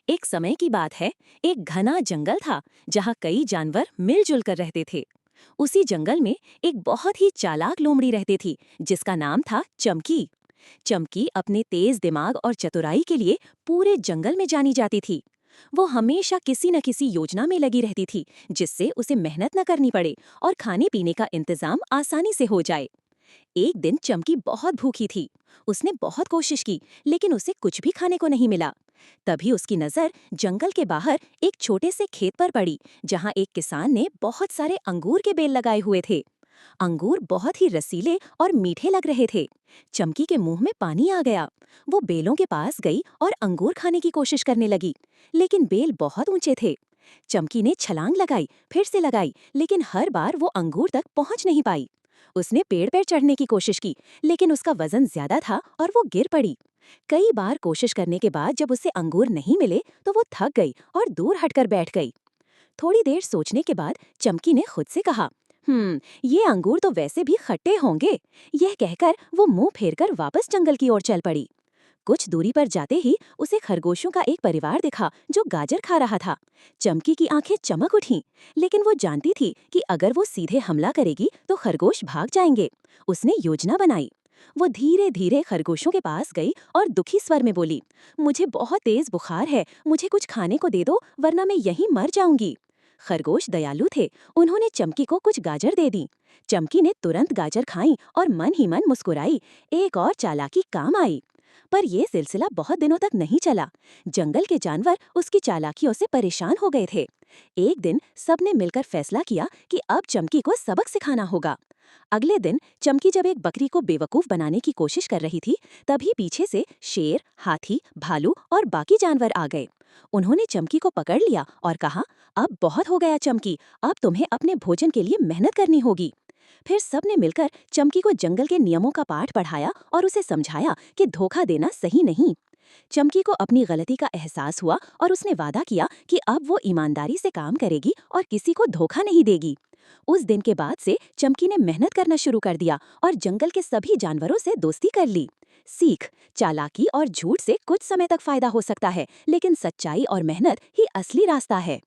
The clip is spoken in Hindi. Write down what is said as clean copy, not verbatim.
एक समय की बात है। एक घना जंगल था जहाँ कई जानवर मिलजुल कर रहते थे। उसी जंगल में एक बहुत ही चालाक लोमड़ी रहती थी जिसका नाम था चमकी। चमकी अपने तेज दिमाग और चतुराई के लिए पूरे जंगल में जानी जाती थी। वो हमेशा किसी न किसी योजना में लगी रहती थी जिससे उसे मेहनत न करनी पड़े और खाने पीने का इंतजाम आसानी से हो जाए। एक दिन चमकी बहुत भूखी थी। उसने बहुत कोशिश की लेकिन उसे कुछ भी खाने को नहीं मिला। तभी उसकी नजर जंगल के बाहर एक छोटे से खेत पर पड़ी जहां एक किसान ने बहुत सारे अंगूर के बेल लगाए हुए थे। अंगूर बहुत ही रसीले और मीठे लग रहे थे। चमकी के मुंह में पानी आ गया। वो बेलों के पास गई और अंगूर खाने की कोशिश करने लगी, लेकिन बेल बहुत ऊंचे थे। चमकी ने छलांग लगाई, फिर से लगाई, लेकिन हर बार वो अंगूर तक पहुंच नहीं पाई। उसने पेड़ पर चढ़ने की कोशिश की, लेकिन उसका वजन ज्यादा था और वो गिर पड़ी। कई बार कोशिश करने के बाद जब उसे अंगूर नहीं मिले तो वो थक गई और दूर हटकर बैठ गई। थोड़ी देर सोचने के बाद चमकी ने खुद से कहा, ये अंगूर तो वैसे भी खट्टे होंगे। यह कहकर वो मुंह फेरकर वापस जंगल की ओर चल पड़ी। कुछ दूरी पर जाते ही उसे खरगोशों का एक परिवार दिखा जो गाजर खा रहा था। चमकी की आंखें चमक उठीं, लेकिन वो जानती थी कि अगर वो सीधे हमला करेगी तो खरगोश भाग जाएंगे। उसने योजना बनाई। वो धीरे धीरे खरगोशों के पास गई और दुखी स्वर में बोली, मुझे बहुत तेज बुखार है, मुझे कुछ खाने को दे दो वरना मैं यहीं मर जाऊंगी। खरगोश दयालु थे। उन्होंने चमकी को कुछ गाजर दे दी। चमकी ने तुरंत गाजर खाई और मन ही मन मुस्कुराई। एक और चालाकी काम आई। पर यह सिलसिला बहुत दिनों तक नहीं चला। जंगल के जानवर उसकी चालाकियों से परेशान हो गए थे। एक दिन सबने मिलकर फैसला किया कि अब चमकी को सबक सिखाना होगा। अगले दिन चमकी जब एक बकरी को बेवकूफ बनाने की कोशिश कर रही थी, तभी पीछे से शेर, हाथी, भालू और बाकी जानवर आ गए। उन्होंने चमकी को पकड़ लिया और कहा, अब बहुत हो गया चमकी, अब तुम्हें अपने भोजन के लिए मेहनत करनी होगी। फिर सबने मिलकर चमकी को जंगल के नियमों का पाठ पढ़ाया और उसे समझाया कि धोखा देना सही नहीं। चमकी को अपनी गलती का एहसास हुआ और उसने वादा किया कि अब वो ईमानदारी से काम करेगी और किसी को धोखा नहीं देगी। उस दिन के बाद से चमकी ने मेहनत करना शुरू कर दिया और जंगल के सभी जानवरों से दोस्ती कर ली। सीख, चालाकी और झूठ से कुछ समय तक फायदा हो सकता है, लेकिन सच्चाई और मेहनत ही असली रास्ता है।